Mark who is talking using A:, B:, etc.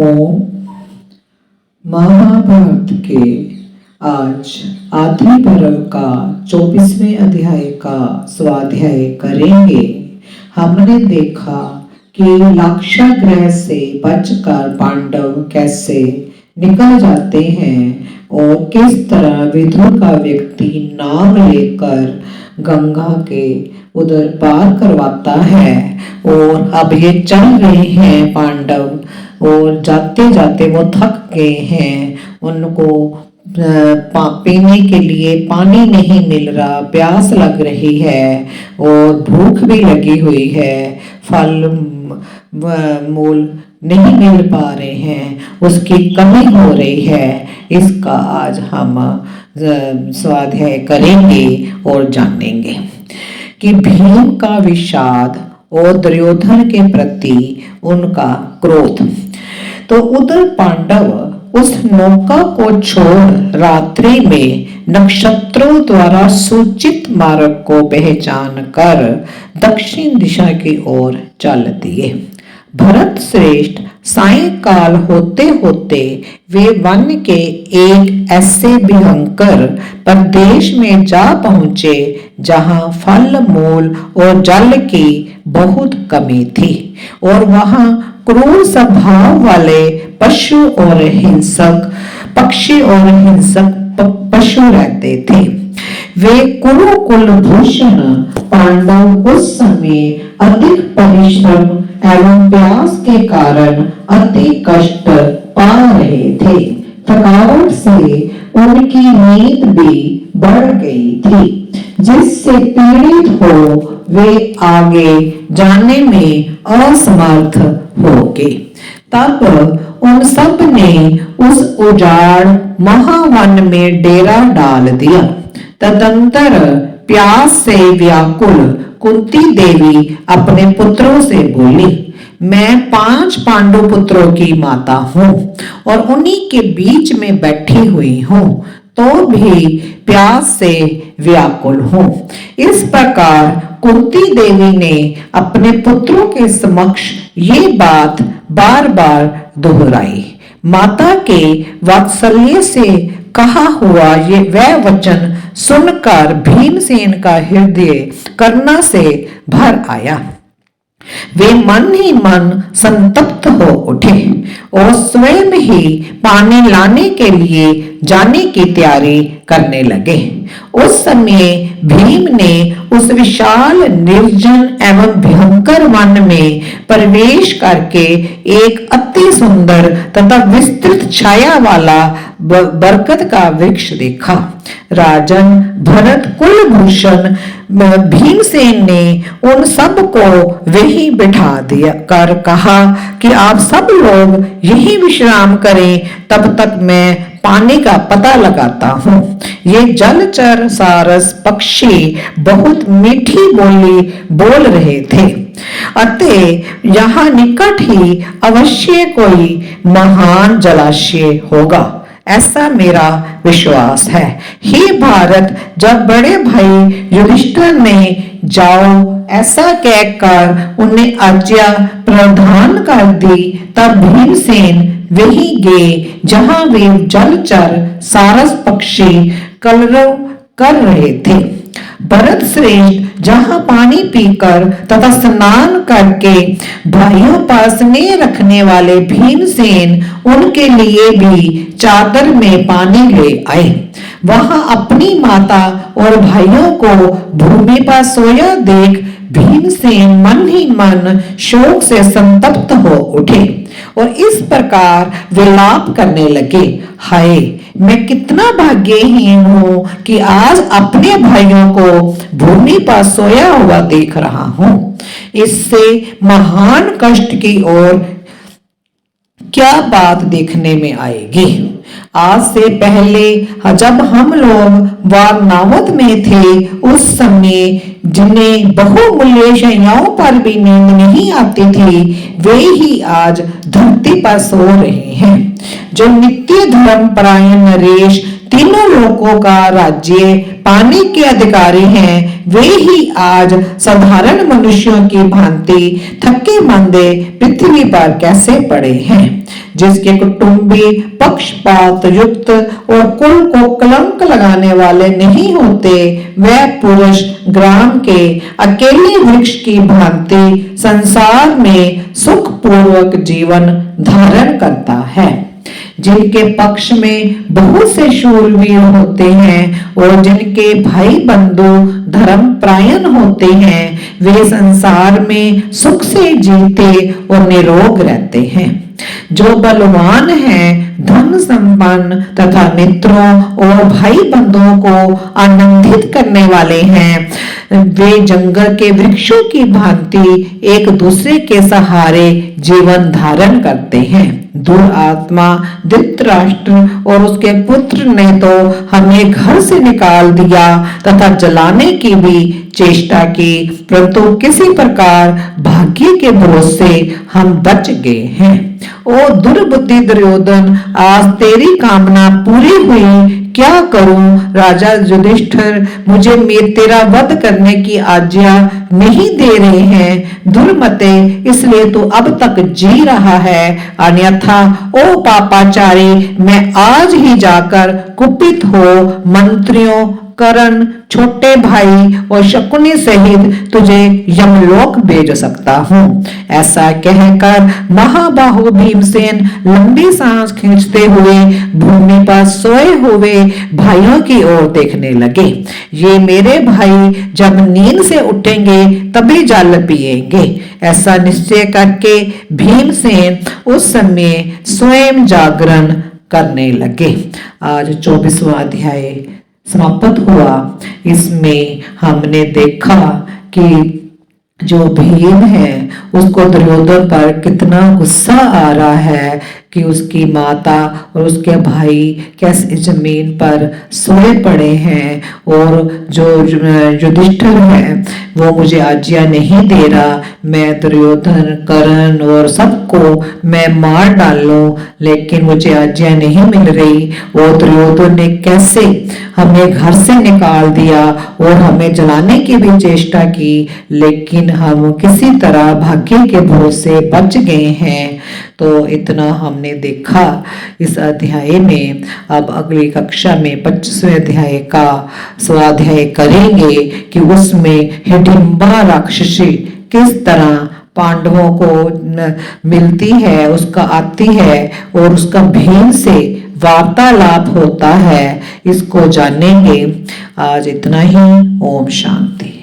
A: ओम। महाभारत के आज आदि पर्व का 24वें अध्याय का स्वाध्याय करेंगे। हमने देखा कि लाक्षागृह से बचकर पांडव कैसे निकल जाते हैं और किस तरह विदुर का व्यक्ति नाव लेकर गंगा के उधर पार करवाता है। और अब ये चल रहे हैं पांडव और जाते जाते वो थक गए हैं। उनको पीने के लिए पानी नहीं मिल रहा, प्यास लग रही है और भूख भी लगी हुई है। फल मूल नहीं मिल पा रहे हैं, उसकी कमी हो रही है। इसका आज हम स्वाध्याय करेंगे और जानेंगे कि भीम का विषाद और दुर्योधन के प्रति उनका क्रोध। तो उधर पांडव उस नौका को छोड़ रात्रि में नक्षत्रों द्वारा सूचित मार्ग को पहचान कर दक्षिण दिशा की ओर चल दिए। भरत श्रेष्ठ सायंकाल होते होते वे वन के एक ऐसे भयंकर प्रदेश में जा पहुंचे जहां फल मूल और जल की बहुत कमी थी और वहां क्रूर स्वभाव वाले पशु और हिंसक पक्षी और हिंसक पशु रहते थे। वे कुरुकुल भूषण पांडव उस समय अधिक परिश्रम एवं प्यास के कारण अति कष्ट पा रहे थे। थकावट से उनकी नींद भी बढ़ गई थी, जिससे पीड़ित हो वे आगे जाने में असमर्थ हो गए। तब उन सब ने उस उजाड़ महावन में डेरा डाल दिया। तदंतर प्यास से व्याकुल कुंती देवी अपने पुत्रों से बोली, मैं 5 पांडु पुत्रों की माता हूँ और उन्हीं के बीच में बैठी हुई हूँ, तो भी प्यास से व्याकुल हूँ। इस प्रकार कुंती देवी ने अपने पुत्रों के समक्ष ये बात बार बार दोहराई। माता के वात्सल्य से कहा हुआ ये वह वचन सुनकर भीमसेन का हृदय करुणा से भर आया। वे मन ही मन संतप्त हो उठे और स्वयं ही पानी लाने के लिए जाने की तैयारी करने लगे। उस समय भीम ने उस विशाल निर्जन एवं भयंकर वन में प्रवेश करके एक अति सुंदर तथा विस्तृत छाया वाला बरगद का वृक्ष देखा। राजन भरत कुलभूषण भीमसेन ने उन सब को वहीं बिठा दिया कर कहा कि आप सब लोग यहीं विश्राम करें, तब तक मैं पानी का पता लगाता हूँ। ये जलचर सारस पक्षी बहुत मीठी बोली बोल रहे थे, अतः यहाँ निकट ही अवश्य कोई महान जलाशय होगा, ऐसा मेरा विश्वास है। हे भारत, जब बड़े भाई युधिष्ठिर ने जाओ ऐसा कहकर उन्हें आज्ञा प्रदान कर दी, तब भीमसेन वहीं गए जहां वे जलचर सारस पक्षी कलरव कर रहे थे। भरत श्रेष्ठ जहां पानी पीकर तथा स्नान करके भाइयों पर स्नेह रखने वाले भीमसेन उनके लिए भी चादर में पानी ले आए। वहां अपनी माता और भाइयों को भूमि पर सोया देख भीमसेन मन ही मन शोक से संतप्त हो उठे और इस प्रकार विलाप करने लगे, हाय मैं कितना भाग्यहीन हूँ कि आज अपने भाइयों को भूमि पर सोया हुआ देख रहा हूँ। इससे महान कष्ट की ओर क्या बात देखने में आएगी। आज से पहले जब हम लोग वारनावत में थे, उस समय जिन्हें बहुमूल्य शैयाओं पर भी नींद नहीं आती थी, वे ही आज धरती पर सो रहे हैं। जो नित्य धर्म परायण नरेश तीनों लोकों का राज्य पाने के अधिकारी हैं, वे ही आज साधारण मनुष्यों की भांति थके मांदे पृथ्वी पर कैसे पड़े हैं। जिसके कुटुंबी पक्षपात युक्त और कुल को कलंक लगाने वाले नहीं होते, वह पुरुष ग्राम के अकेले वृक्ष की भांति संसार में सुखपूर्वक जीवन धारण करता है। जिनके पक्ष में बहुत से शूरवीर होते हैं और जिनके भाई बंधु धर्म प्रायण होते हैं, वे संसार में सुख से जीते और निरोग रहते हैं। जो बलवान हैं, धन संपन्न तथा मित्रों और भाई बंधुओं को आनंदित करने वाले हैं, वे जंगल के वृक्षों की भांति एक दूसरे के सहारे जीवन धारण करते हैं। दुरात्मा धृतराष्ट्र और उसके पुत्र ने तो हमें घर से निकाल दिया तथा जलाने की भी चेष्टा की, परंतु किसी प्रकार भाग्य के भरोसे हम बच गए हैं। ओ दुर्बुद्धि दुर्योधन, आज तेरी कामना पूरी हुई, क्या करूं? राजा युधिष्ठिर मुझे तेरा वध करने की आज्ञा नहीं दे रहे हैं। दुर्मते, इसलिए तू अब तक जी रहा है, अन्यथा ओ पापाचारी, मैं आज ही जाकर कुपित हो मंत्रियों, कर्ण, छोटे भाई और शकुनी सहित तुझे यमलोक भेज सकता हूँ। ऐसा कहकर महाबाहु भीमसेन लंबी सांस खींचते हुए भूमि पर सोए हुए भाइयों की ओर देखने लगे। ये मेरे भाई जब नींद से उठेंगे तभी जल पिएंगे, ऐसा निश्चय करके भीमसेन उस समय स्वयं जागरण करने लगे। आज 24वां अध्याय समाप्त हुआ। इसमें हमने देखा कि जो भीम है उसको दुर्योधन पर कितना गुस्सा आ रहा है कि उसकी माता और उसके भाई कैसे जमीन पर सोए पड़े हैं और जो युधिष्ठिर है वो मुझे आज्ञा नहीं दे रहा, मैं दुर्योधन, कर्ण और सबको मैं मार डालूं, लेकिन मुझे आज्ञा नहीं मिल रही। और दुर्योधन ने कैसे हमें घर से निकाल दिया और हमें जलाने की भी चेष्टा की, लेकिन हम किसी तरह भाग्य के भरोसे बच गए हैं। तो इतना हमने देखा इस अध्याय में। अब अगली कक्षा में 25वें अध्याय का स्वाध्याय करेंगे कि उसमें हिडिंबा राक्षसी किस तरह पांडवों को मिलती है, उसका आती है और उसका भीम से वार्तालाप होता है, इसको जानेंगे। आज इतना ही। ओम शांति।